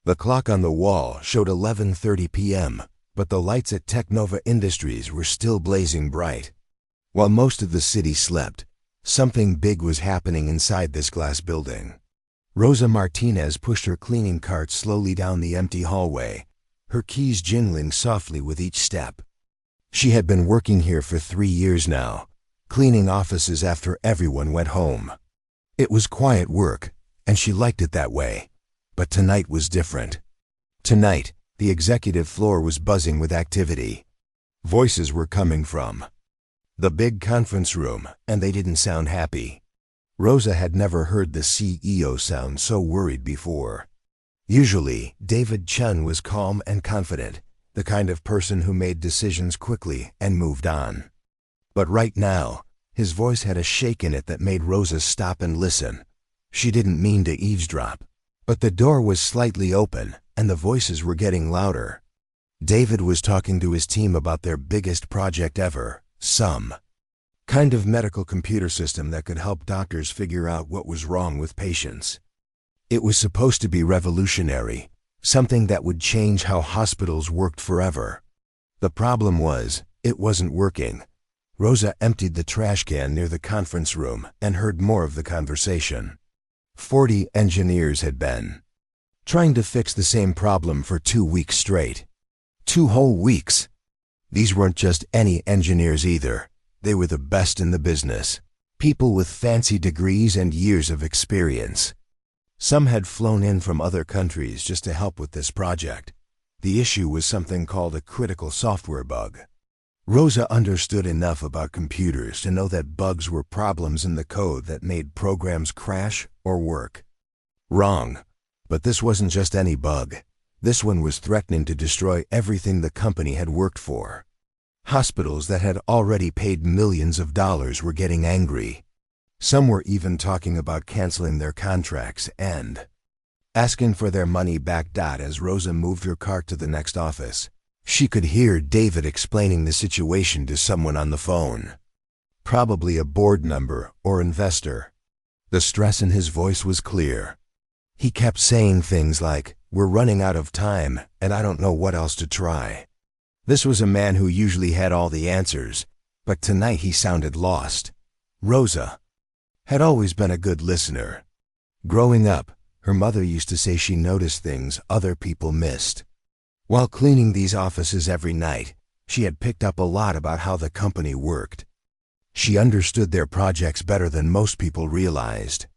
The clock on the wall showed 11:30 p.m., but the lights at Technova Industries were still blazing bright. While most of the city slept, something big was happening inside this glass building. Rosa Martinez pushed her cleaning cart slowly down the empty hallway, her keys jingling softly with each step. She had been working here for 3 years now, cleaning offices after everyone went home. It was quiet work, and she liked it that way. But tonight was different. Tonight, the executive floor was buzzing with activity. Voices were coming from the big conference room, and they didn't sound happy. Rosa had never heard the CEO sound so worried before. Usually, David Chun was calm and confident, the kind of person who made decisions quickly and moved on. But right now, his voice had a shake in it that made Rosa stop and listen. She didn't mean to eavesdrop. But the door was slightly open, and the voices were getting louder. David was talking to his team about their biggest project ever, some kind of medical computer system that could help doctors figure out what was wrong with patients. It was supposed to be revolutionary, something that would change how hospitals worked forever. The problem was, it wasn't working. Rosa emptied the trash can near the conference room and heard more of the conversation. 40 engineers had been trying to fix the same problem for 2 weeks straight. 2 whole weeks. These weren't just any engineers either. They were the best in the business. People with fancy degrees and years of experience. Some had flown in from other countries just to help with this project. The issue was something called a critical software bug. Rosa understood enough about computers to know that bugs were problems in the code that made programs crash or work wrong. But this wasn't just any bug. This one was threatening to destroy everything the company had worked for. Hospitals that had already paid millions of dollars were getting angry. Some were even talking about canceling their contracts and asking for their money back. As Rosa moved her cart to the next office, she could hear David explaining the situation to someone on the phone. Probably a board member or investor. The stress in his voice was clear. He kept saying things like, "We're running out of time, and I don't know what else to try." This was a man who usually had all the answers, but tonight he sounded lost. Rosa had always been a good listener. Growing up, her mother used to say she noticed things other people missed. While cleaning these offices every night, she had picked up a lot about how the company worked. She understood their projects better than most people realized.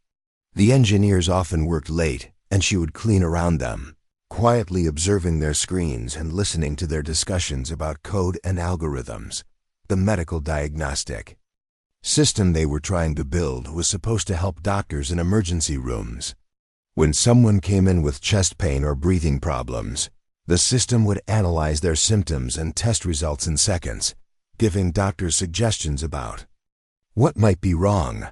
The engineers often worked late, and she would clean around them, quietly observing their screens and listening to their discussions about code and algorithms. The medical diagnostic system they were trying to build was supposed to help doctors in emergency rooms. When someone came in with chest pain or breathing problems, the system would analyze their symptoms and test results in seconds, giving doctors suggestions about what might be wrong.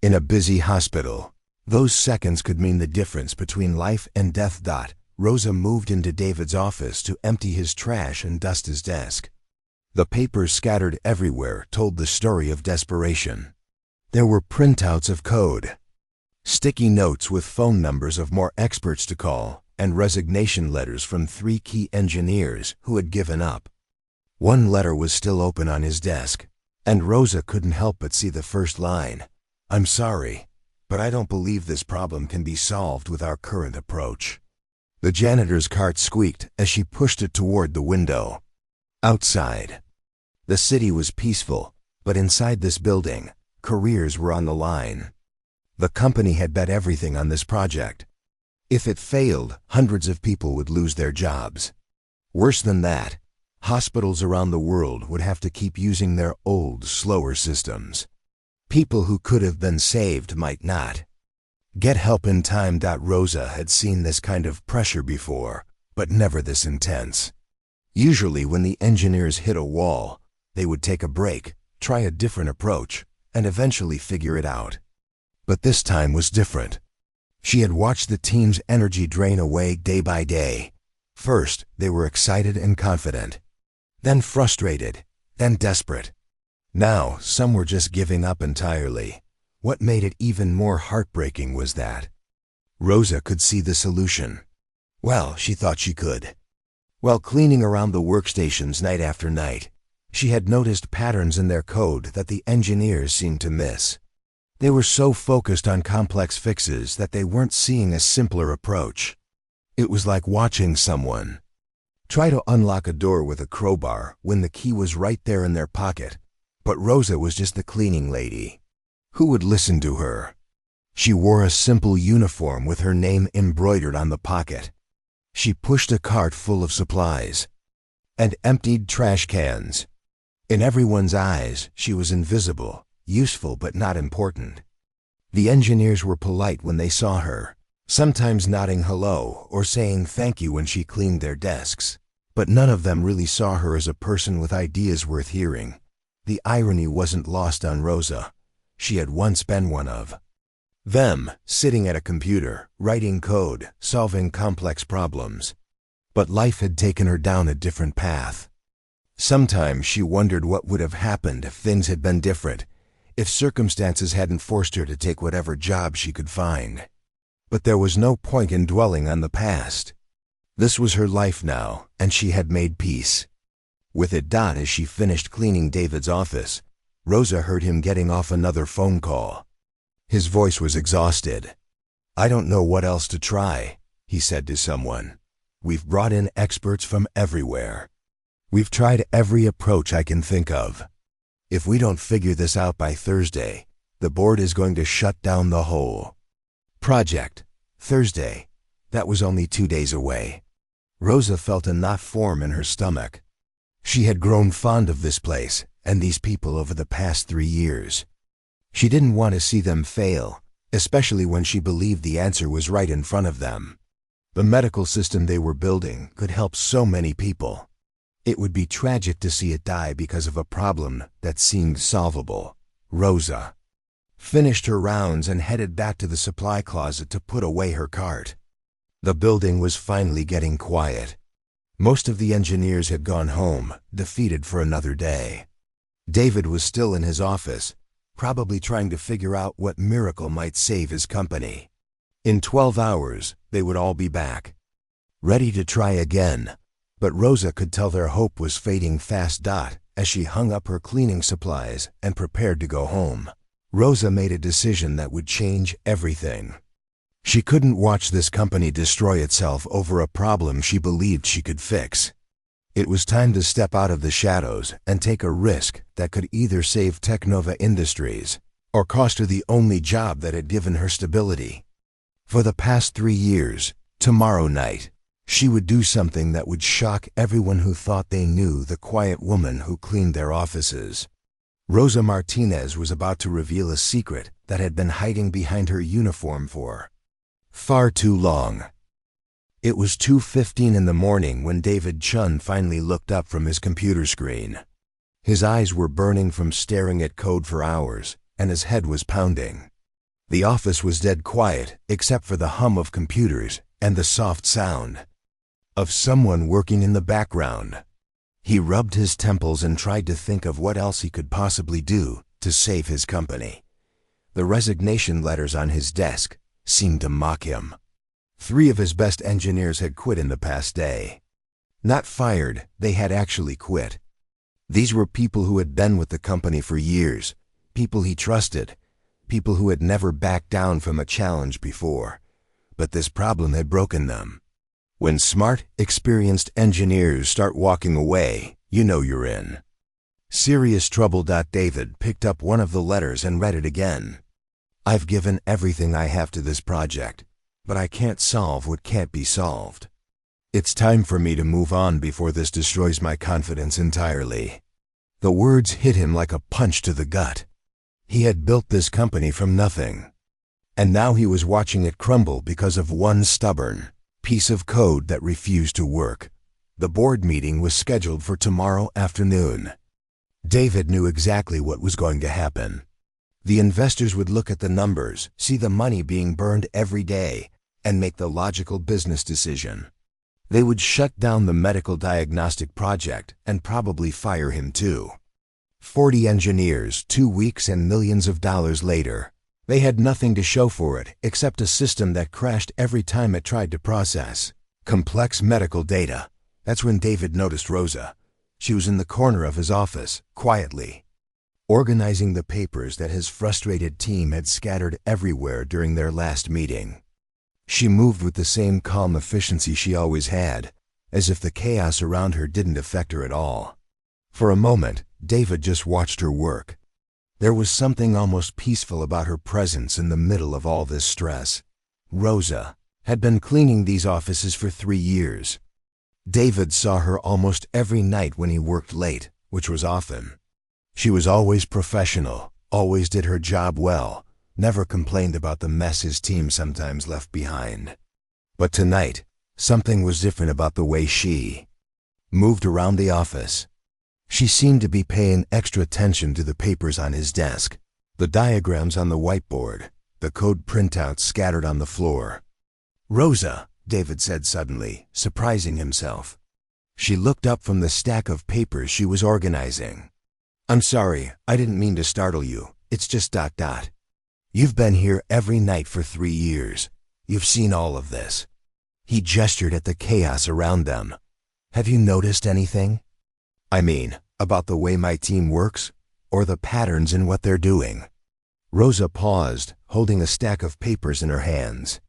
In a busy hospital, those seconds could mean the difference between life and death. Rosa moved into David's office to empty his trash and dust his desk. The papers scattered everywhere told the story of desperation. There were printouts of code, sticky notes with phone numbers of more experts to call, and resignation letters from 3 key engineers who had given up. One letter was still open on his desk, and Rosa couldn't help but see the first line. "I'm sorry, but I don't believe this problem can be solved with our current approach." The janitor's cart squeaked as she pushed it toward the window. Outside, the city was peaceful, but inside this building, careers were on the line. The company had bet everything on this project. If it failed, hundreds of people would lose their jobs. Worse than that, hospitals around the world would have to keep using their old, slower systems. People who could have been saved might not get help in time. Rosa had seen this kind of pressure before, but never this intense. Usually when the engineers hit a wall, they would take a break, try a different approach, and eventually figure it out. But this time was different. She had watched the team's energy drain away day by day. First, they were excited and confident, then frustrated, then desperate. Now, some were just giving up entirely. What made it even more heartbreaking was that Rosa could see the solution. Well, she thought she could. While cleaning around the workstations night after night, she had noticed patterns in their code that the engineers seemed to miss. They were so focused on complex fixes that they weren't seeing a simpler approach. It was like watching someone try to unlock a door with a crowbar when the key was right there in their pocket, but Rosa was just the cleaning lady. Who would listen to her? She wore a simple uniform with her name embroidered on the pocket. She pushed a cart full of supplies and emptied trash cans. In everyone's eyes, she was invisible, useful but not important. The engineers were polite when they saw her, sometimes nodding hello or saying thank you when she cleaned their desks. But none of them really saw her as a person with ideas worth hearing. The irony wasn't lost on Rosa. She had once been one of them, sitting at a computer, writing code, solving complex problems. But life had taken her down a different path. Sometimes she wondered what would have happened if things had been different, if circumstances hadn't forced her to take whatever job she could find. But there was no point in dwelling on the past. This was her life now, and she had made peace with it. As she finished cleaning David's office, Rosa heard him getting off another phone call. His voice was exhausted. "I don't know what else to try," he said to someone. "We've brought in experts from everywhere. We've tried every approach I can think of. If we don't figure this out by Thursday, the board is going to shut down the whole project." Thursday. That was only 2 days away. Rosa felt a knot form in her stomach. She had grown fond of this place and these people over the past 3 years. She didn't want to see them fail, especially when she believed the answer was right in front of them. The medical system they were building could help so many people. It would be tragic to see it die because of a problem that seemed solvable. Rosa finished her rounds and headed back to the supply closet to put away her cart. The building was finally getting quiet. Most of the engineers had gone home, defeated for another day. David was still in his office, probably trying to figure out what miracle might save his company. In 12 hours, they would all be back, ready to try again. But Rosa could tell their hope was fading fast. As she hung up her cleaning supplies and prepared to go home, Rosa made a decision that would change everything. She couldn't watch this company destroy itself over a problem she believed she could fix. It was time to step out of the shadows and take a risk that could either save Teknova Industries or cost her the only job that had given her stability. For the past 3 years, tomorrow night, she would do something that would shock everyone who thought they knew the quiet woman who cleaned their offices. Rosa Martinez was about to reveal a secret that had been hiding behind her uniform for far too long. It was 2:15 in the morning when David Chun finally looked up from his computer screen. His eyes were burning from staring at code for hours, and his head was pounding. The office was dead quiet except for the hum of computers and the soft sound of someone working in the background. He rubbed his temples and tried to think of what else he could possibly do to save his company. The resignation letters on his desk seemed to mock him. 3 of his best engineers had quit in the past day. Not fired, they had actually quit. These were people who had been with the company for years, people he trusted, people who had never backed down from a challenge before. But this problem had broken them. When smart, experienced engineers start walking away, you know you're in serious trouble. David picked up one of the letters and read it again. "I've given everything I have to this project, but I can't solve what can't be solved. It's time for me to move on before this destroys my confidence entirely." The words hit him like a punch to the gut. He had built this company from nothing, and now he was watching it crumble because of one stubborn piece of code that refused to work. The board meeting was scheduled for tomorrow afternoon. David knew exactly what was going to happen. The investors would look at the numbers, see the money being burned every day, and make the logical business decision. They would shut down the medical diagnostic project and probably fire him too. 40 engineers, 2 weeks and millions of dollars later. They had nothing to show for it except a system that crashed every time it tried to process. Complex medical data. That's when David noticed Rosa. She was in the corner of his office, quietly, organizing the papers that his frustrated team had scattered everywhere during their last meeting. She moved with the same calm efficiency she always had, as if the chaos around her didn't affect her at all. For a moment, David just watched her work. There was something almost peaceful about her presence in the middle of all this stress. Rosa had been cleaning these offices for 3 years. David saw her almost every night when he worked late, which was often. She was always professional, always did her job well, never complained about the mess his team sometimes left behind. But tonight, something was different about the way she moved around the office. She seemed to be paying extra attention to the papers on his desk, the diagrams on the whiteboard, the code printouts scattered on the floor. "Rosa," David said suddenly, surprising himself. She looked up from the stack of papers she was organizing. "I'm sorry, I didn't mean to startle you. It's just ... You've been here every night for 3 years. You've seen all of this." He gestured at the chaos around them. "Have you noticed anything? I mean, about the way my team works, or the patterns in what they're doing?" Rosa paused, holding a stack of papers in her hands.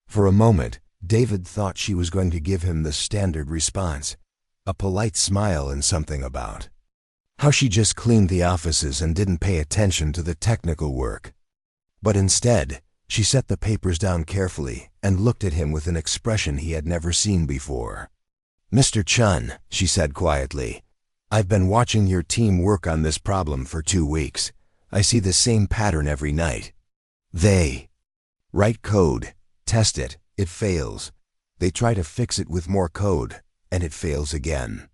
For a moment, David thought she was going to give him the standard response, a polite smile and something about how she just cleaned the offices and didn't pay attention to the technical work. But instead, she set the papers down carefully and looked at him with an expression he had never seen before. "Mr. Chun," she said quietly, "I've been watching your team work on this problem for 2 weeks. I see the same pattern every night. They write code, test it, it fails. They try to fix it with more code, and it fails again.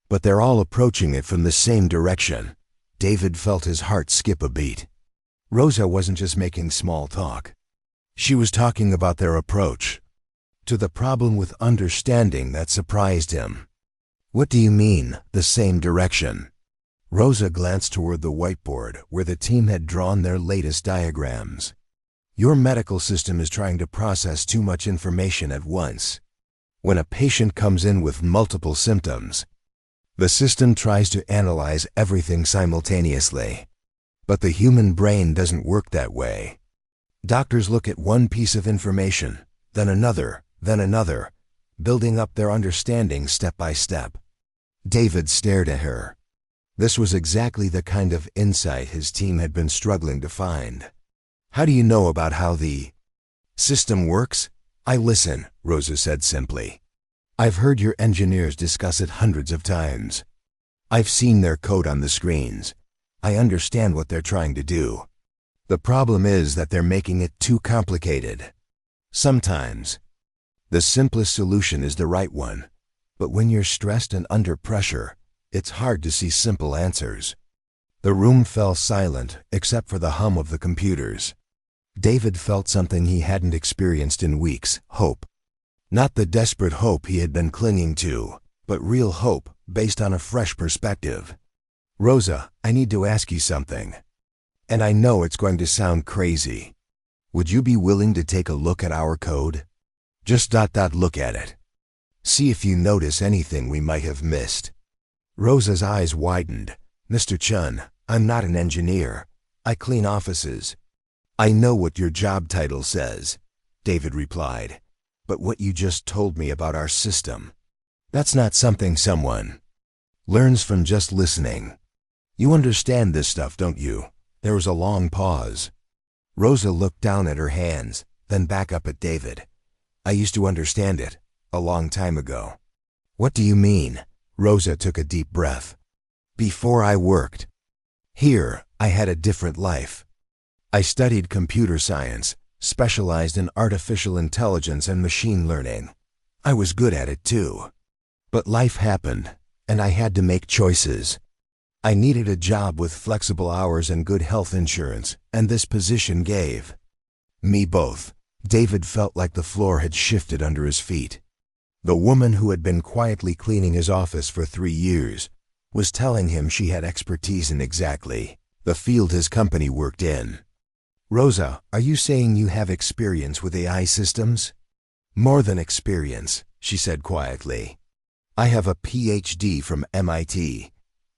But they're all approaching it from the same direction." David felt his heart skip a beat. Rosa wasn't just making small talk. She was talking about their approach to the problem with understanding that surprised him. "What do you mean, the same direction?" Rosa glanced toward the whiteboard where the team had drawn their latest diagrams. "Your medical system is trying to process too much information at once. When a patient comes in with multiple symptoms, the system tries to analyze everything simultaneously. But the human brain doesn't work that way. Doctors look at one piece of information, then another, building up their understanding step by step." David stared at her. This was exactly the kind of insight his team had been struggling to find. "How do you know about how the system works?" "I listen," Rosa said simply. "I've heard your engineers discuss it hundreds of times. I've seen their code on the screens. I understand what they're trying to do. The problem is that they're making it too complicated. Sometimes the simplest solution is the right one, but when you're stressed and under pressure, it's hard to see simple answers." The room fell silent except for the hum of the computers. David felt something he hadn't experienced in weeks: hope. Not the desperate hope he had been clinging to, but real hope based on a fresh perspective. "Rosa, I need to ask you something. And I know it's going to sound crazy. Would you be willing to take a look at our code? Just look at it. See if you notice anything we might have missed." Rosa's eyes widened. "Mr. Chun, I'm not an engineer. I clean offices." "I know what your job title says," David replied. "But what you just told me about our system, that's not something someone learns from just listening. You understand this stuff, don't you?" There was a long pause. Rosa looked down at her hands, then back up at David. "I used to understand it, a long time ago." "What do you mean?" Rosa took a deep breath. "Before I worked here, I had a different life. I studied computer science, specialized in artificial intelligence and machine learning. I was good at it too. But life happened, and I had to make choices. I needed a job with flexible hours and good health insurance, and this position gave me both." David felt like the floor had shifted under his feet. The woman who had been quietly cleaning his office for 3 years was telling him she had expertise in exactly the field his company worked in. "Rosa, are you saying you have experience with AI systems?" "More than experience. she said quietly. I have a PhD from MIT.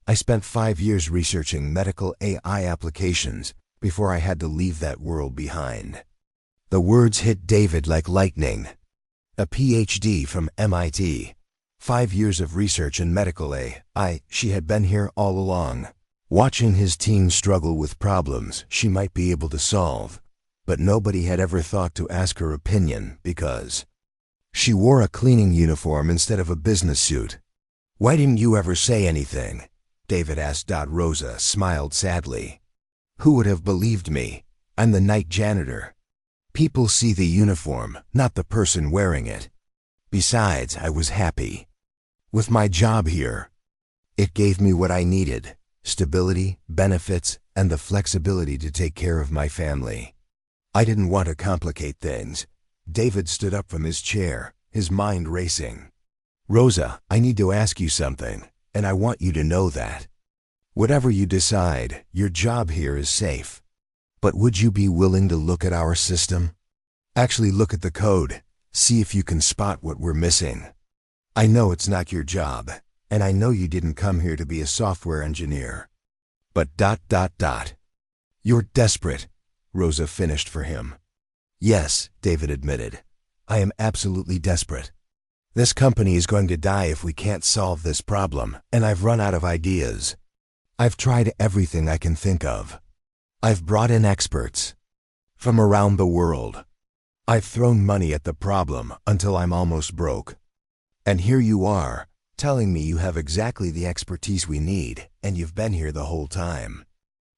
I spent 5 years researching medical AI applications before I had to leave that world behind. The words hit David like lightning. A PhD from MIT. 5 years of research in medical AI. She had been here all along, watching his team struggle with problems she might be able to solve. But nobody had ever thought to ask her opinion because she wore a cleaning uniform instead of a business suit. Why didn't you ever say anything? David asked. Rosa smiled sadly. Who would have believed me? I'm the night janitor. People see the uniform, not the person wearing it. Besides, I was happy with my job here. It gave me what I needed: stability, benefits, and the flexibility to take care of my family. I didn't want to complicate things. David stood up from his chair, his mind racing. Rosa, I need to ask you something, and I want you to know that. Whatever you decide, your job here is safe. But would you be willing to look at our system? Actually look at the code, see if you can spot what we're missing. I know it's not your job, and I know you didn't come here to be a software engineer. But ... You're desperate, Rosa finished for him. Yes, David admitted. I am absolutely desperate. This company is going to die if we can't solve this problem, and I've run out of ideas. I've tried everything I can think of. I've brought in experts from around the world. I've thrown money at the problem until I'm almost broke. And here you are, telling me you have exactly the expertise we need, and you've been here the whole time.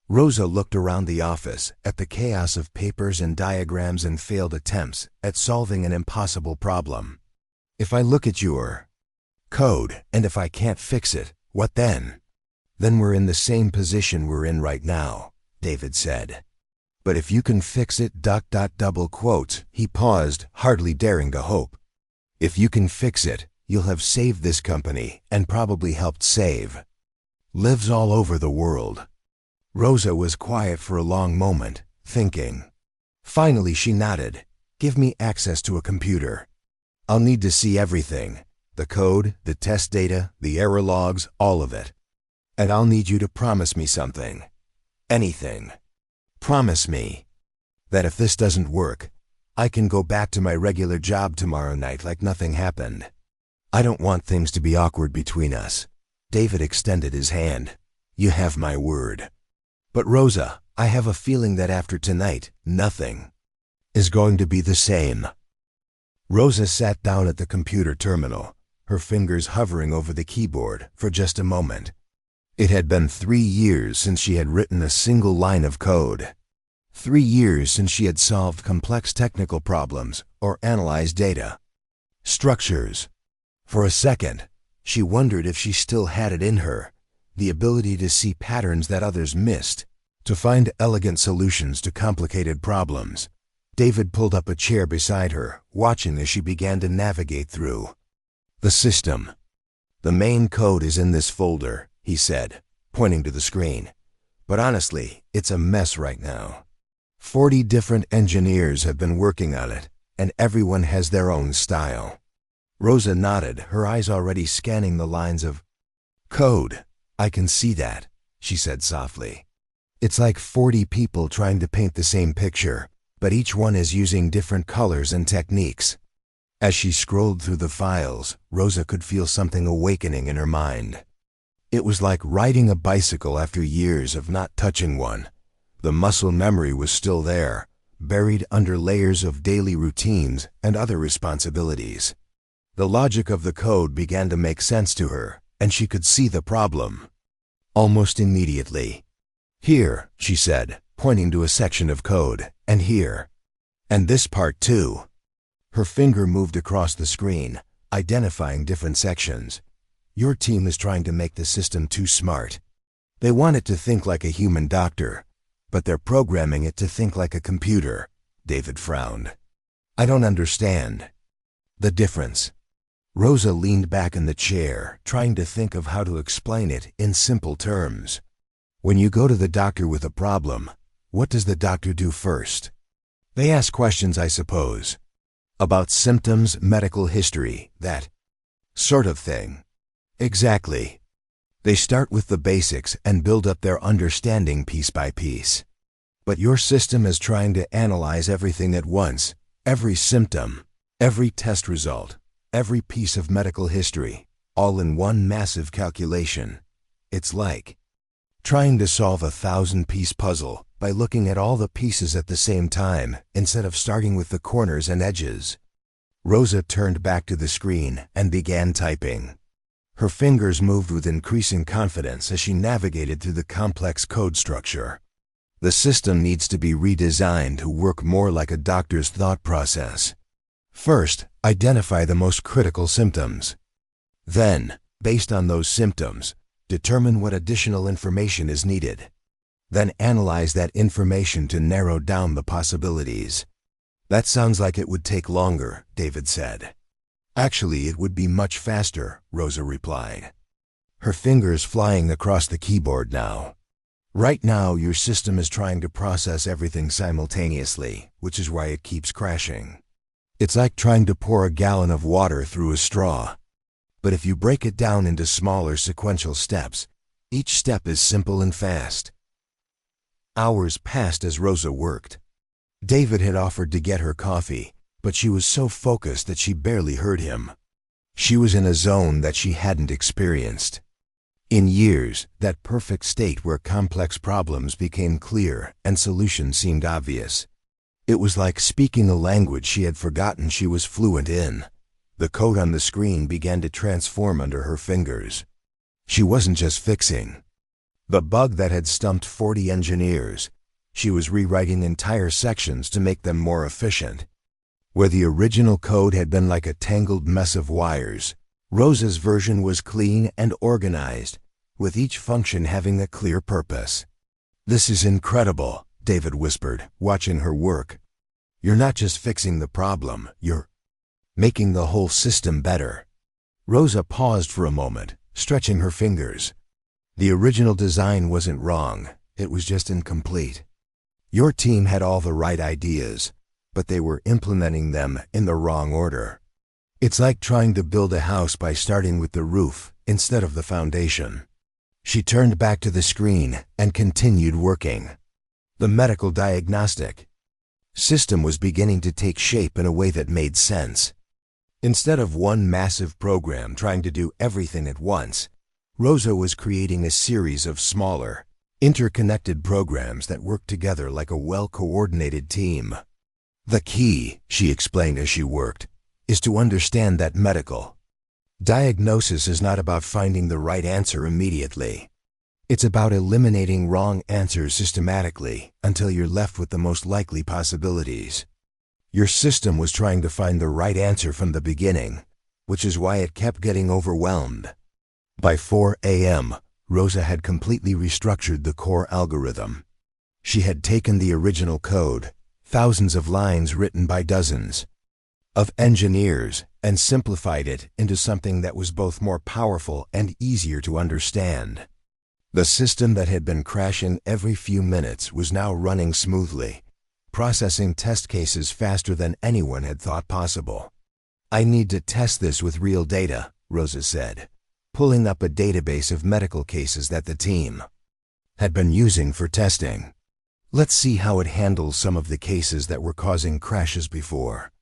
Rosa looked around the office at the chaos of papers and diagrams and failed attempts at solving an impossible problem. If I look at your code, and if I can't fix it, what then? Then we're in the same position we're in right now, David said. But if you can fix it ... He paused, hardly daring to hope. If you can fix it, you'll have saved this company and probably helped save lives all over the world. Rosa was quiet for a long moment, thinking. Finally she nodded. Give me access to a computer. I'll need to see everything. The code, the test data, the error logs, all of it. And I'll need you to promise me something. Anything. Promise me that if this doesn't work, I can go back to my regular job tomorrow night like nothing happened. I don't want things to be awkward between us. David extended his hand. You have my word. But Rosa, I have a feeling that after tonight, nothing is going to be the same. Rosa sat down at the computer terminal, her fingers hovering over the keyboard for just a moment. It had been 3 years since she had written a single line of code. 3 years since she had solved complex technical problems or analyzed data structures. For a second, she wondered if she still had it in her, the ability to see patterns that others missed, to find elegant solutions to complicated problems. David pulled up a chair beside her, watching as she began to navigate through the system. The main code is in this folder, he said, pointing to the screen. But honestly, it's a mess right now. 40 different engineers have been working on it, and everyone has their own style. Rosa nodded, her eyes already scanning the lines of code. I can see that, she said softly. It's like 40 people trying to paint the same picture, but each one is using different colors and techniques. As she scrolled through the files, Rosa could feel something awakening in her mind. It was like riding a bicycle after years of not touching one. The muscle memory was still there, buried under layers of daily routines and other responsibilities. The logic of the code began to make sense to her, and she could see the problem almost immediately. Here, she said, pointing to a section of code, and here. And this part too. Her finger moved across the screen, identifying different sections. Your team is trying to make the system too smart. They want it to think like a human doctor, but they're programming it to think like a computer. David frowned. I don't understand the difference. Rosa leaned back in the chair, trying to think of how to explain it in simple terms. When you go to the doctor with a problem, what does the doctor do first? They ask questions, I suppose. About symptoms, medical history, that sort of thing. Exactly. They start with the basics and build up their understanding piece by piece. But your system is trying to analyze everything at once, every symptom, every test result, every piece of medical history, all in one massive calculation. It's like trying to solve a 1,000-piece puzzle by looking at all the pieces at the same time instead of starting with the corners and edges. Rosa turned back to the screen and began typing. Her fingers moved with increasing confidence as she navigated through the complex code structure. The system needs to be redesigned to work more like a doctor's thought process. First, identify the most critical symptoms. Then, based on those symptoms, determine what additional information is needed. Then analyze that information to narrow down the possibilities. That sounds like it would take longer, David said. Actually, it would be much faster, Rosa replied, her fingers flying across the keyboard now. Right now, your system is trying to process everything simultaneously, which is why it keeps crashing. It's like trying to pour a gallon of water through a straw. But if you break it down into smaller sequential steps, each step is simple and fast. Hours passed as Rosa worked. David had offered to get her coffee, but she was so focused that she barely heard him. She was in a zone that she hadn't experienced in years, that perfect state where complex problems became clear and solutions seemed obvious. It was like speaking a language she had forgotten she was fluent in. The code on the screen began to transform under her fingers. She wasn't just fixing the bug that had stumped 40 engineers. She was rewriting entire sections to make them more efficient. Where the original code had been like a tangled mess of wires, Rosa's version was clean and organized, with each function having a clear purpose. "This is incredible," David whispered, watching her work. "You're not just fixing the problem, you're making the whole system better." Rosa paused for a moment, stretching her fingers. The original design wasn't wrong, it was just incomplete. Your team had all the right ideas, but they were implementing them in the wrong order. It's like trying to build a house by starting with the roof instead of the foundation. She turned back to the screen and continued working. The medical diagnostic system was beginning to take shape in a way that made sense. Instead of one massive program trying to do everything at once, Rosa was creating a series of smaller, interconnected programs that worked together like a well-coordinated team. "The key," she explained as she worked, "is to understand that medical diagnosis is not about finding the right answer immediately. It's about eliminating wrong answers systematically until you're left with the most likely possibilities." Your system was trying to find the right answer from the beginning, which is why it kept getting overwhelmed. By 4 a.m., Rosa had completely restructured the core algorithm. She had taken the original code, thousands of lines written by dozens of engineers, and simplified it into something that was both more powerful and easier to understand. The system that had been crashing every few minutes was now running smoothly, processing test cases faster than anyone had thought possible. "I need to test this with real data," Rosa said, pulling up a database of medical cases that the team had been using for testing. "Let's see how it handles some of the cases that were causing crashes before."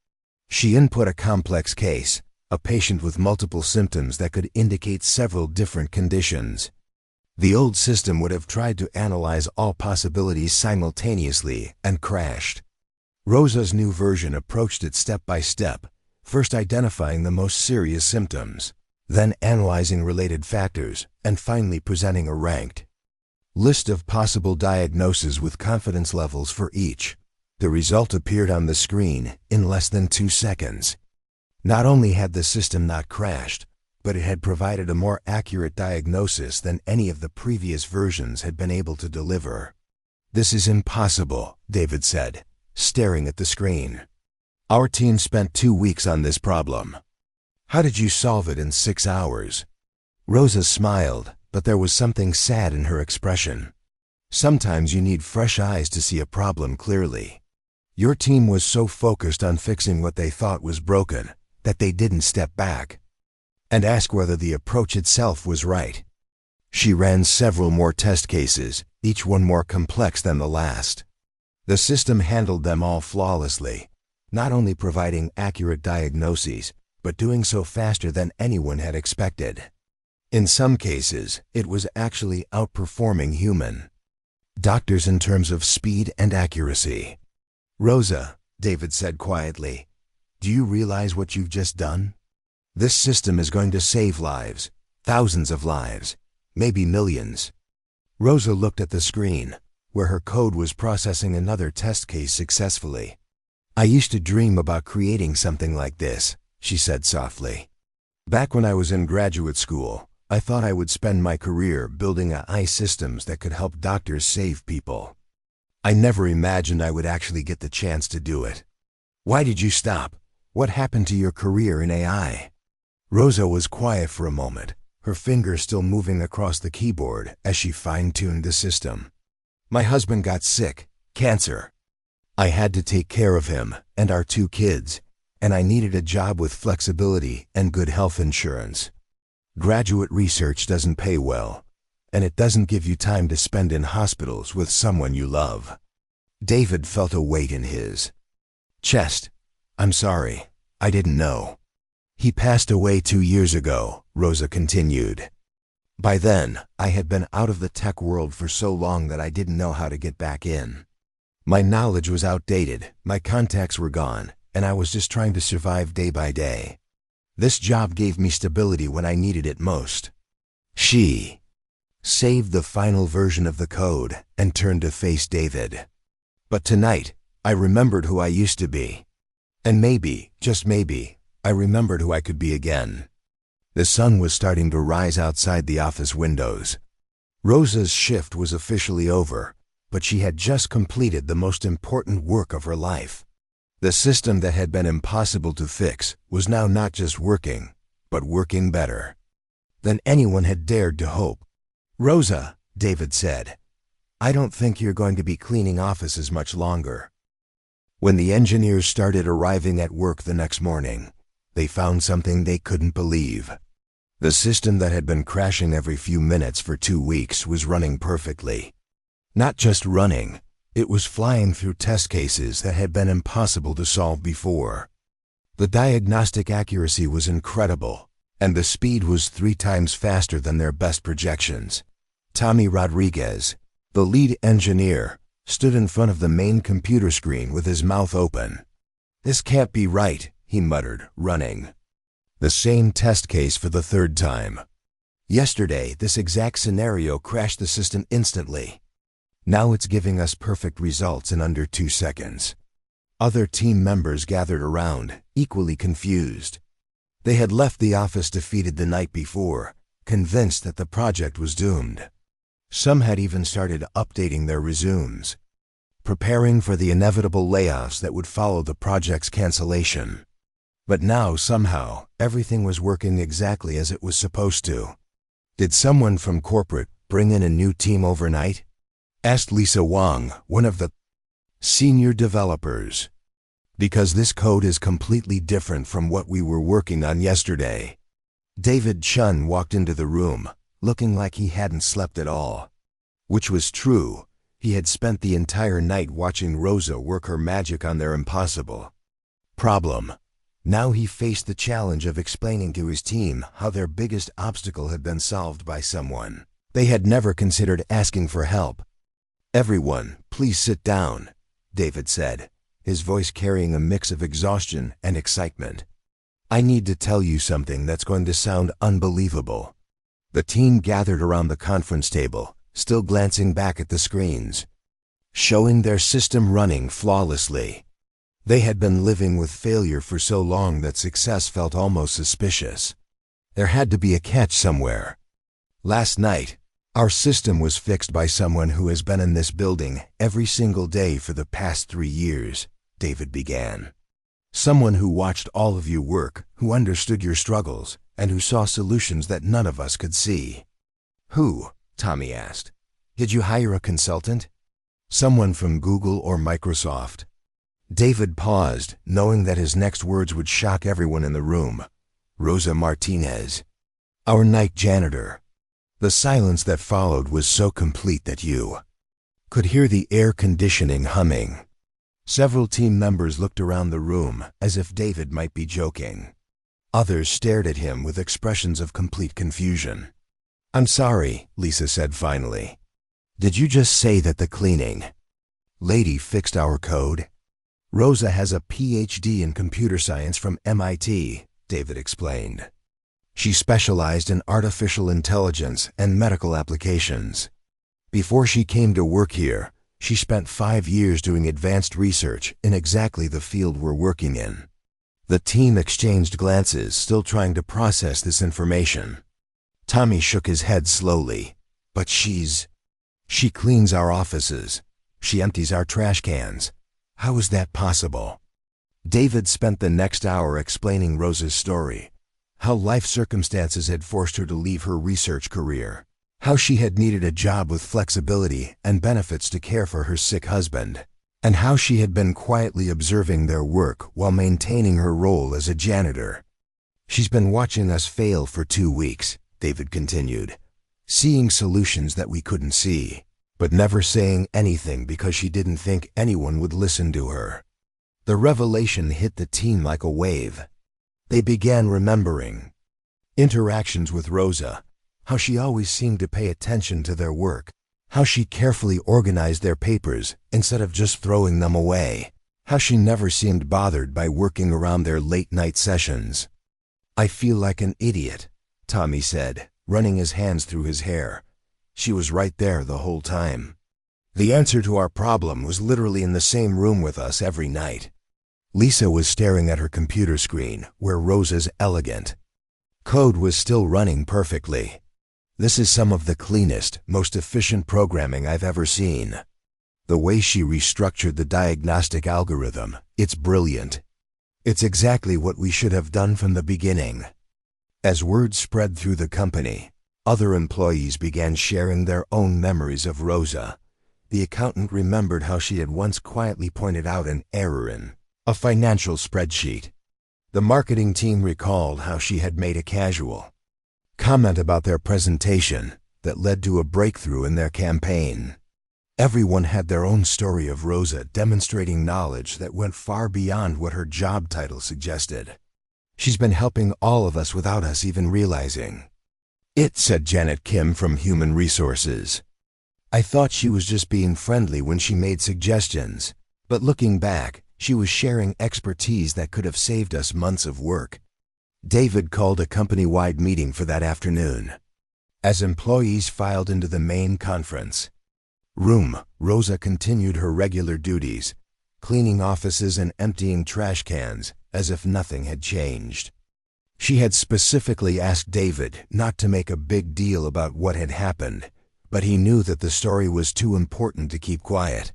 She input a complex case, a patient with multiple symptoms that could indicate several different conditions. The old system would have tried to analyze all possibilities simultaneously and crashed. Rosa's new version approached it step by step, first identifying the most serious symptoms, then analyzing related factors, and finally presenting a ranked list of possible diagnoses with confidence levels for each. The result appeared on the screen in less than 2 seconds. Not only had the system not crashed, but it had provided a more accurate diagnosis than any of the previous versions had been able to deliver. "This is impossible," David said, staring at the screen. "Our team spent 2 weeks on this problem. How did you solve it in 6 hours?" Rosa smiled, but there was something sad in her expression. Sometimes you need fresh eyes to see a problem clearly. Your team was so focused on fixing what they thought was broken that they didn't step back and ask whether the approach itself was right. She ran several more test cases, each one more complex than the last. The system handled them all flawlessly, not only providing accurate diagnoses, but doing so faster than anyone had expected. In some cases, it was actually outperforming human doctors in terms of speed and accuracy. "Rosa," David said quietly, "do you realize what you've just done? This system is going to save lives, thousands of lives, maybe millions." Rosa looked at the screen, where her code was processing another test case successfully. "I used to dream about creating something like this," she said softly. "Back when I was in graduate school, I thought I would spend my career building AI systems that could help doctors save people. I never imagined I would actually get the chance to do it." "Why did you stop? What happened to your career in AI?" Rosa was quiet for a moment, her fingers still moving across the keyboard as she fine-tuned the system. "My husband got sick, cancer. I had to take care of him and our 2 kids, and I needed a job with flexibility and good health insurance. Graduate research doesn't pay well, and it doesn't give you time to spend in hospitals with someone you love." David felt a weight in his chest. "I'm sorry, I didn't know." "He passed away 2 years ago," Rosa continued. "By then, I had been out of the tech world for so long that I didn't know how to get back in. My knowledge was outdated, my contacts were gone, and I was just trying to survive day by day. This job gave me stability when I needed it most." She saved the final version of the code and turned to face David. "But tonight, I remembered who I used to be. And maybe, just maybe, I remembered who I could be again." The sun was starting to rise outside the office windows. Rosa's shift was officially over, but she had just completed the most important work of her life. The system that had been impossible to fix was now not just working, but working better than anyone had dared to hope. "Rosa," David said, "I don't think you're going to be cleaning offices much longer." When the engineers started arriving at work the next morning, they found something they couldn't believe. The system that had been crashing every few minutes for 2 weeks was running perfectly. Not just running, it was flying through test cases that had been impossible to solve before. The diagnostic accuracy was incredible, and the speed was 3 times faster than their best projections. Tommy Rodriguez, the lead engineer, stood in front of the main computer screen with his mouth open. "This can't be right," he muttered, running the same test case for the 3rd time. "Yesterday, this exact scenario crashed the system instantly. Now it's giving us perfect results in under 2 seconds. Other team members gathered around, equally confused. They had left the office defeated the night before, convinced that the project was doomed. Some had even started updating their resumes, preparing for the inevitable layoffs that would follow the project's cancellation. But now, somehow, everything was working exactly as it was supposed to. "Did someone from corporate bring in a new team overnight?" asked Lisa Wang, one of the senior developers. "Because this code is completely different from what we were working on yesterday." David Chun walked into the room, looking like he hadn't slept at all. Which was true. He had spent the entire night watching Rosa work her magic on their impossible problem. Now he faced the challenge of explaining to his team how their biggest obstacle had been solved by someone they had never considered asking for help. "Everyone, please sit down," David said, his voice carrying a mix of exhaustion and excitement. "I need to tell you something that's going to sound unbelievable." The team gathered around the conference table, still glancing back at the screens, showing their system running flawlessly. They had been living with failure for so long that success felt almost suspicious. There had to be a catch somewhere. "Last night, our system was fixed by someone who has been in this building every single day for the past 3 years, David began. "Someone who watched all of you work, who understood your struggles, and who saw solutions that none of us could see." "Who?" Tommy asked. "Did you hire a consultant? Someone from Google or Microsoft?" David paused, knowing that his next words would shock everyone in the room. Rosa Martinez, our night janitor. The silence that followed was so complete that you could hear the air conditioning humming. Several team members looked around the room as if David might be joking. Others stared at him with expressions of complete confusion. "I'm sorry," Lisa said finally. "Did you just say that the cleaning lady fixed our code?" "Rosa has a PhD in computer science from MIT, David explained. "She specialized in artificial intelligence and medical applications. Before she came to work here, she spent 5 years doing advanced research in exactly the field we're working in." The team exchanged glances, still trying to process this information. Tommy shook his head slowly. "But she cleans our offices. She empties our trash cans. How is that possible?" David spent the next hour explaining Rosa's story. How life circumstances had forced her to leave her research career. How she had needed a job with flexibility and benefits to care for her sick husband. And how she had been quietly observing their work while maintaining her role as a janitor. "She's been watching us fail for 2 weeks, David continued, seeing solutions that we couldn't see, but never saying anything because she didn't think anyone would listen to her. The revelation hit the team like a wave. They began remembering interactions with Rosa, how she always seemed to pay attention to their work, how she carefully organized their papers instead of just throwing them away, how she never seemed bothered by working around their late-night sessions. "I feel like an idiot," Tommy said, running his hands through his hair. "She was right there the whole time. The answer to our problem was literally in the same room with us every night." Lisa was staring at her computer screen, where Rosa's elegant code was still running perfectly. "This is some of the cleanest, most efficient programming I've ever seen. The way she restructured the diagnostic algorithm, it's brilliant. It's exactly what we should have done from the beginning." As word spread through the company, other employees began sharing their own memories of Rosa. The accountant remembered how she had once quietly pointed out an error in a financial spreadsheet. The marketing team recalled how she had made a casual comment about their presentation that led to a breakthrough in their campaign. Everyone had their own story of Rosa demonstrating knowledge that went far beyond what her job title suggested. "She's been helping all of us without us even realizing it," said Janet Kim from Human Resources. "I thought she was just being friendly when she made suggestions, but looking back, she was sharing expertise that could have saved us months of work." David called a company-wide meeting for that afternoon. As employees filed into the main conference room, Rosa continued her regular duties, cleaning offices and emptying trash cans as if nothing had changed. She had specifically asked David not to make a big deal about what had happened, but he knew that the story was too important to keep quiet.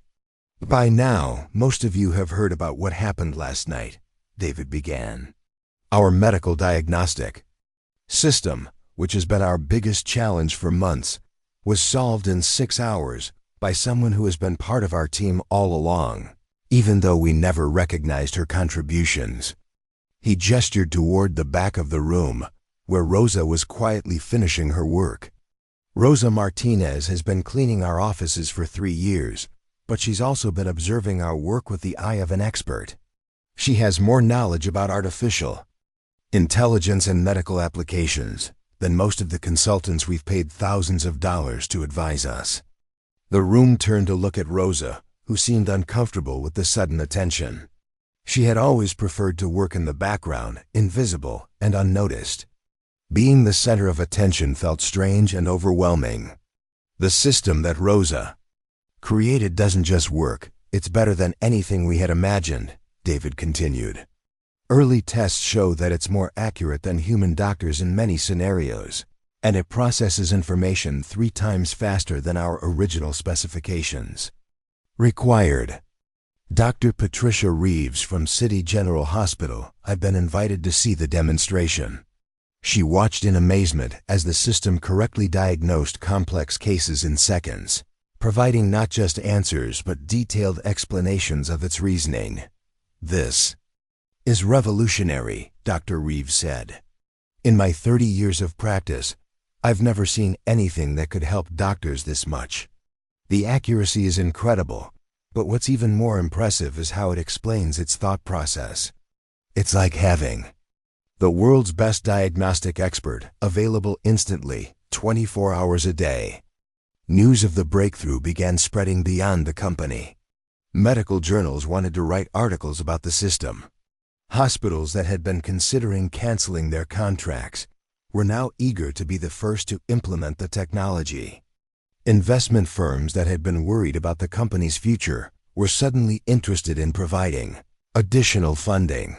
"By now, most of you have heard about what happened last night," David began. "Our medical diagnostic system, which has been our biggest challenge for months, was solved in 6 hours by someone who has been part of our team all along, even though we never recognized her contributions." He gestured toward the back of the room, where Rosa was quietly finishing her work. "Rosa Martinez has been cleaning our offices for 3 years, but she's also been observing our work with the eye of an expert. She has more knowledge about artificial intelligence and medical applications than most of the consultants we've paid thousands of dollars to advise us." The room turned to look at Rosa, who seemed uncomfortable with the sudden attention. She had always preferred to work in the background, invisible and unnoticed. Being the center of attention felt strange and overwhelming. "The system that Rosa created doesn't just work, it's better than anything we had imagined," David continued. "Early tests show that it's more accurate than human doctors in many scenarios, and it processes information 3 times faster than our original specifications. Required. Dr. Patricia Reeves from City General Hospital had been invited to see the demonstration. She watched in amazement as the system correctly diagnosed complex cases in seconds, providing not just answers but detailed explanations of its reasoning. "This is revolutionary," Dr. Reeves said. "In my 30 years of practice, I've never seen anything that could help doctors this much. The accuracy is incredible, but what's even more impressive is how it explains its thought process. It's like having the world's best diagnostic expert available instantly, 24 hours a day." News of the breakthrough began spreading beyond the company. Medical journals wanted to write articles about the system. Hospitals that had been considering canceling their contracts were now eager to be the first to implement the technology. Investment firms that had been worried about the company's future were suddenly interested in providing additional funding.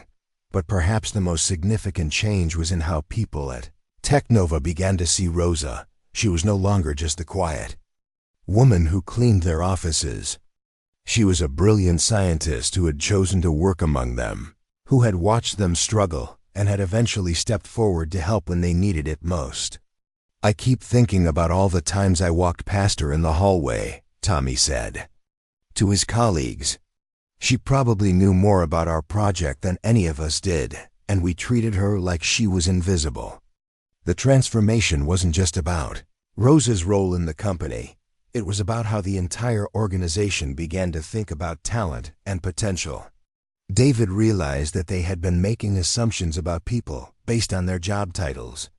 But perhaps the most significant change was in how people at Technova began to see Rosa. She was no longer just the quiet woman who cleaned their offices. She was a brilliant scientist who had chosen to work among them, who had watched them struggle and had eventually stepped forward to help when they needed it most. "I keep thinking about all the times I walked past her in the hallway," Tommy said to his colleagues. "She probably knew more about our project than any of us did, and we treated her like she was invisible." The transformation wasn't just about Rosa's role in the company. It was about how the entire organization began to think about talent and potential. David realized that they had been making assumptions about people based on their job titles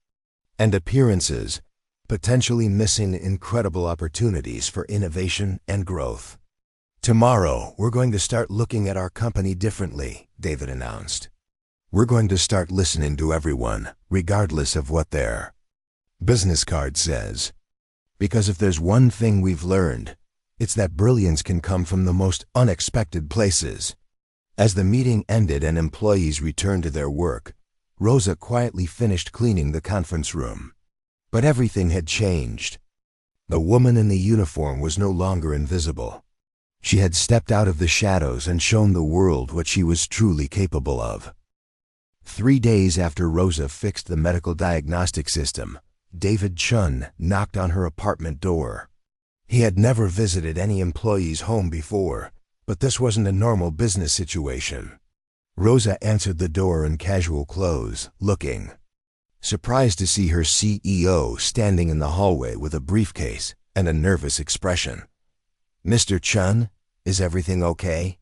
and appearances, potentially missing incredible opportunities for innovation and growth. "Tomorrow, we're going to start looking at our company differently," David announced. "We're going to start listening to everyone, regardless of what their business card says. Because if there's one thing we've learned, it's that brilliance can come from the most unexpected places." As the meeting ended and employees returned to their work, Rosa quietly finished cleaning the conference room. But everything had changed. The woman in the uniform was no longer invisible. She had stepped out of the shadows and shown the world what she was truly capable of. 3 days after Rosa fixed the medical diagnostic system, David Chun knocked on her apartment door. He had never visited any employee's home before, but this wasn't a normal business situation. Rosa answered the door in casual clothes, looking surprised to see her CEO standing in the hallway with a briefcase and a nervous expression. "Mr. Chun, is everything okay?"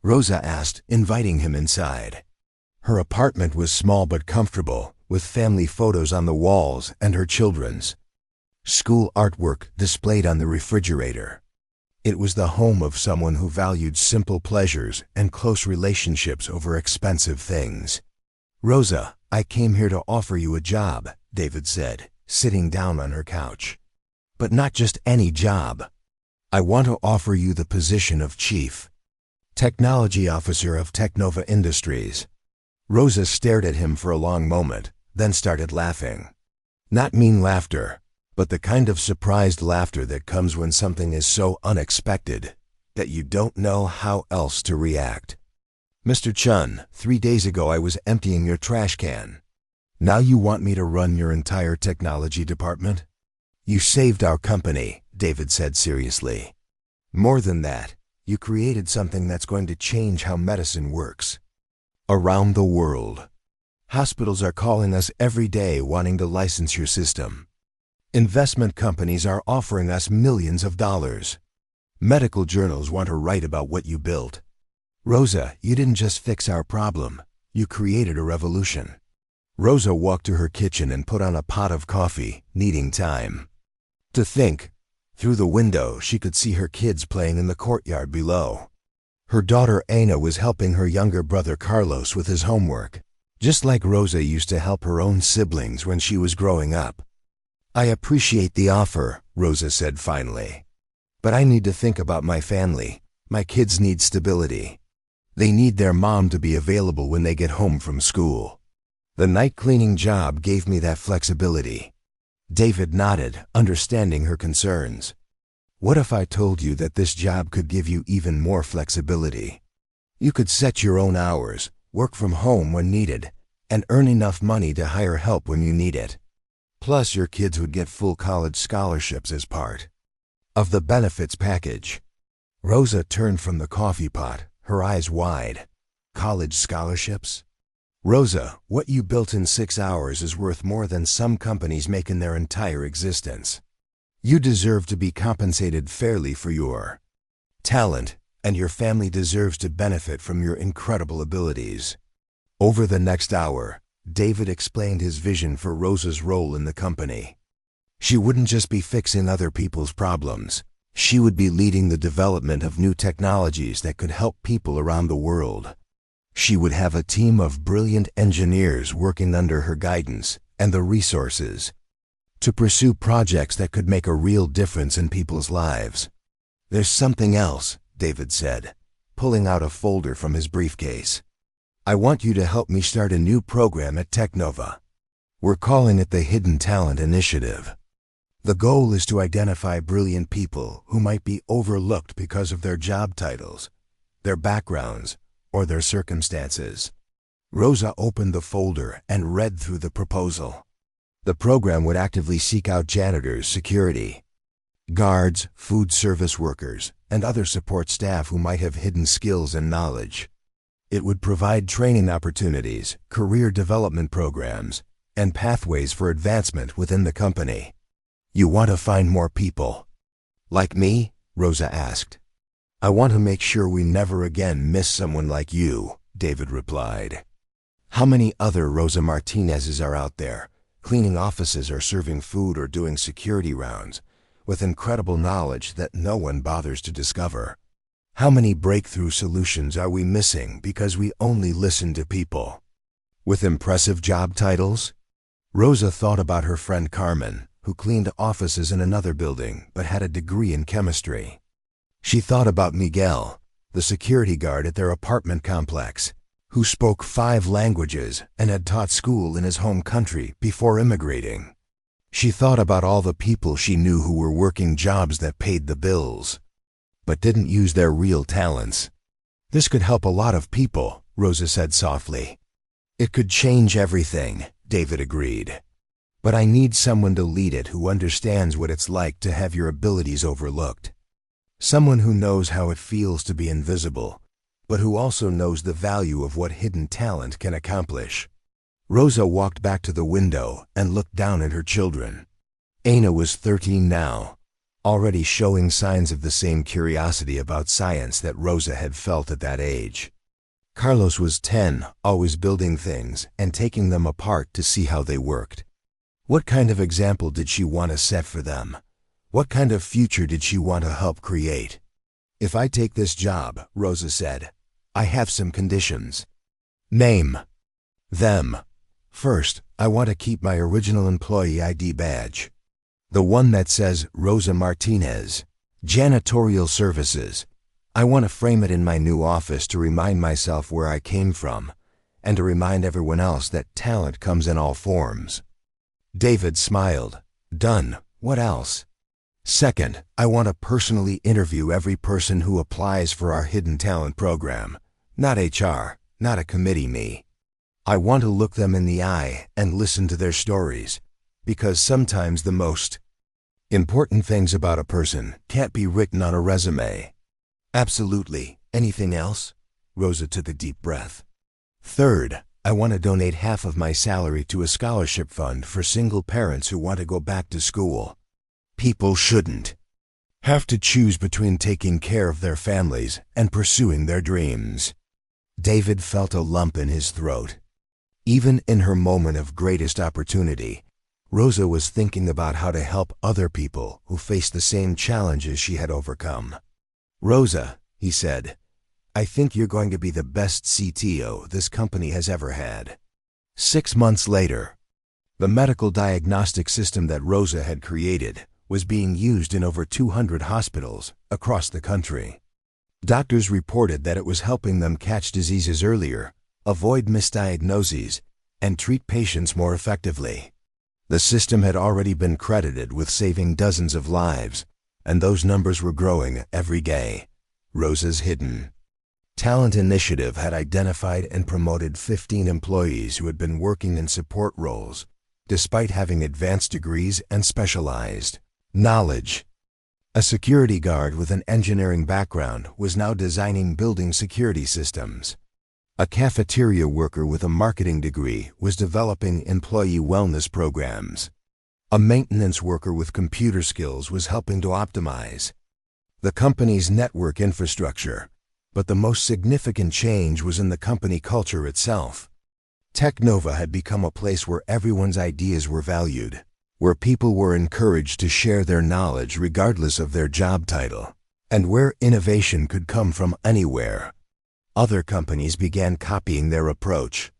Rosa asked, inviting him inside. Her apartment was small but comfortable, with family photos on the walls and her children's school artwork displayed on the refrigerator. It was the home of someone who valued simple pleasures and close relationships over expensive things. "Rosa, I came here to offer you a job," David said, sitting down on her couch. "But not just any job. I want to offer you the position of Chief Technology Officer of Technova Industries." Rosa stared at him for a long moment, then started laughing. Not mean laughter, but the kind of surprised laughter that comes when something is so unexpected that you don't know how else to react. "Mr. Chun, 3 days ago I was emptying your trash can. Now you want me to run your entire technology department?" "You saved our company," David said seriously. "More than that, you created something that's going to change how medicine works around the world. Hospitals are calling us every day wanting to license your system. Investment companies are offering us millions of dollars. Medical journals want to write about what you built. Rosa, you didn't just fix our problem, you created a revolution." Rosa walked to her kitchen and put on a pot of coffee, needing time to think. Through the window, she could see her kids playing in the courtyard below. Her daughter Aina was helping her younger brother Carlos with his homework, just like Rosa used to help her own siblings when she was growing up. "I appreciate the offer," Rosa said finally. "But I need to think about my family. My kids need stability. They need their mom to be available when they get home from school. The night cleaning job gave me that flexibility." David nodded, understanding her concerns. "What if I told you that this job could give you even more flexibility? You could set your own hours, work from home when needed, and earn enough money to hire help when you need it. Plus, your kids would get full college scholarships as part of the benefits package." Rosa turned from the coffee pot, her eyes wide. College scholarships? Rosa, what you built in 6 hours is worth more than some companies make in their entire existence. You deserve to be compensated fairly for your talent, and your family deserves to benefit from your incredible abilities. Over the next hour, David explained his vision for Rosa's role in the company. She wouldn't just be fixing other people's problems. She would be leading the development of new technologies that could help people around the world. She would have a team of brilliant engineers working under her guidance and the resources to pursue projects that could make a real difference in people's lives. There's something else, David said, pulling out a folder from his briefcase. I want you to help me start a new program at Teknova. We're calling it the Hidden Talent Initiative. The goal is to identify brilliant people who might be overlooked because of their job titles, their backgrounds, or their circumstances. Rosa opened the folder and read through the proposal. The program would actively seek out janitors, security guards, food service workers, and other support staff who might have hidden skills and knowledge. It would provide training opportunities, career development programs, and pathways for advancement within the company. You want to find more people like me? Rosa asked. I want to make sure we never again miss someone like you, David replied. How many other Rosa Martinezes are out there, cleaning offices or serving food or doing security rounds, with incredible knowledge that no one bothers to discover? How many breakthrough solutions are we missing because we only listen to people with impressive job titles? Rosa thought about her friend Carmen, who cleaned offices in another building but had a degree in chemistry. She thought about Miguel, the security guard at their apartment complex, who spoke 5 languages and had taught school in his home country before immigrating. She thought about all the people she knew who were working jobs that paid the bills, but didn't use their real talents. This could help a lot of people, Rosa said softly. It could change everything, David agreed. But I need someone to lead it who understands what it's like to have your abilities overlooked. Someone who knows how it feels to be invisible, but who also knows the value of what hidden talent can accomplish. Rosa walked back to the window and looked down at her children. Aina was 13 now, already showing signs of the same curiosity about science that Rosa had felt at that age. Carlos was 10, always building things and taking them apart to see how they worked. What kind of example did she want to set for them? What kind of future did she want to help create? If I take this job, Rosa said, I have some conditions. Name them. First, I want to keep my original employee ID badge. The one that says Rosa Martinez, Janitorial Services. I want to frame it in my new office to remind myself where I came from, and to remind everyone else that talent comes in all forms. David smiled. Done. What else? Second, I want to personally interview every person who applies for our Hidden Talent program. Not HR, not a committee me. I want to look them in the eye and listen to their stories, because sometimes the most important things about a person can't be written on a resume. Absolutely. Anything else? Rosa took a deep breath. Third, I want to donate half of my salary to a scholarship fund for single parents who want to go back to school. People shouldn't have to choose between taking care of their families and pursuing their dreams. David felt a lump in his throat. Even in her moment of greatest opportunity, Rosa was thinking about how to help other people who faced the same challenges she had overcome. Rosa, he said, I think you're going to be the best CTO this company has ever had. 6 months later, the medical diagnostic system that Rosa had created was being used in over 200 hospitals across the country. Doctors reported that it was helping them catch diseases earlier, avoid misdiagnoses, and treat patients more effectively. The system had already been credited with saving dozens of lives, and those numbers were growing every day. Rosa's Hidden Talent Initiative had identified and promoted 15 employees who had been working in support roles, despite having advanced degrees and specialized knowledge. A security guard with an engineering background was now designing building security systems. A cafeteria worker with a marketing degree was developing employee wellness programs. A maintenance worker with computer skills was helping to optimize the company's network infrastructure. But the most significant change was in the company culture itself. Teknova had become a place where everyone's ideas were valued, where people were encouraged to share their knowledge regardless of their job title, and where innovation could come from anywhere. Other companies began copying their approach,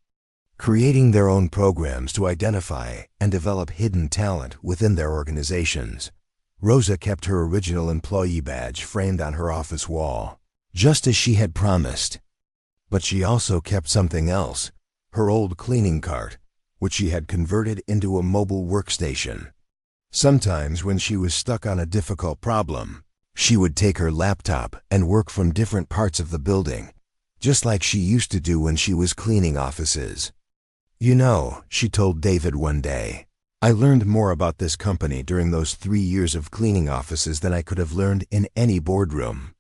creating their own programs to identify and develop hidden talent within their organizations. Rosa kept her original employee badge framed on her office wall, just as she had promised. But she also kept something else, her old cleaning cart, which she had converted into a mobile workstation. Sometimes when she was stuck on a difficult problem, she would take her laptop and work from different parts of the building, just like she used to do when she was cleaning offices. "You know," she told David one day, "I learned more about this company during those 3 years of cleaning offices than I could have learned in any boardroom.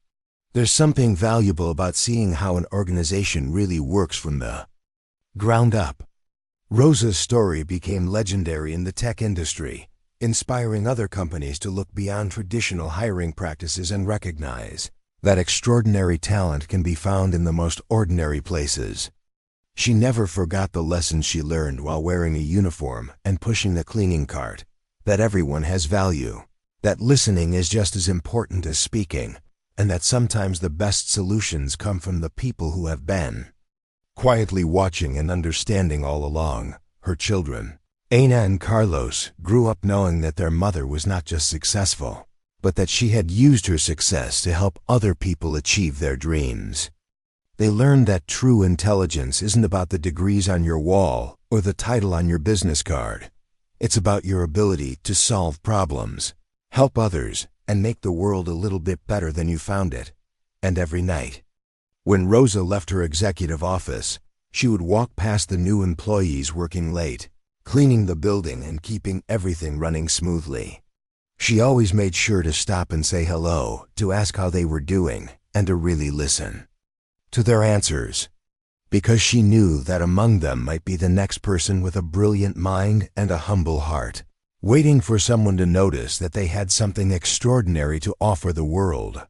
There's something valuable about seeing how an organization really works from the ground up." Rosa's story became legendary in the tech industry, inspiring other companies to look beyond traditional hiring practices and recognize that extraordinary talent can be found in the most ordinary places. She never forgot the lessons she learned while wearing a uniform and pushing the cleaning cart, that everyone has value, that listening is just as important as speaking, and that sometimes the best solutions come from the people who have been quietly watching and understanding all along. Her children, Ana and Carlos, grew up knowing that their mother was not just successful, but that she had used her success to help other people achieve their dreams. They learned that true intelligence isn't about the degrees on your wall or the title on your business card. It's about your ability to solve problems, help others, and make the world a little bit better than you found it. And every night, when Rosa left her executive office, she would walk past the new employees working late, cleaning the building and keeping everything running smoothly. She always made sure to stop and say hello, to ask how they were doing, and to really listen to their answers, because she knew that among them might be the next person with a brilliant mind and a humble heart, waiting for someone to notice that they had something extraordinary to offer the world.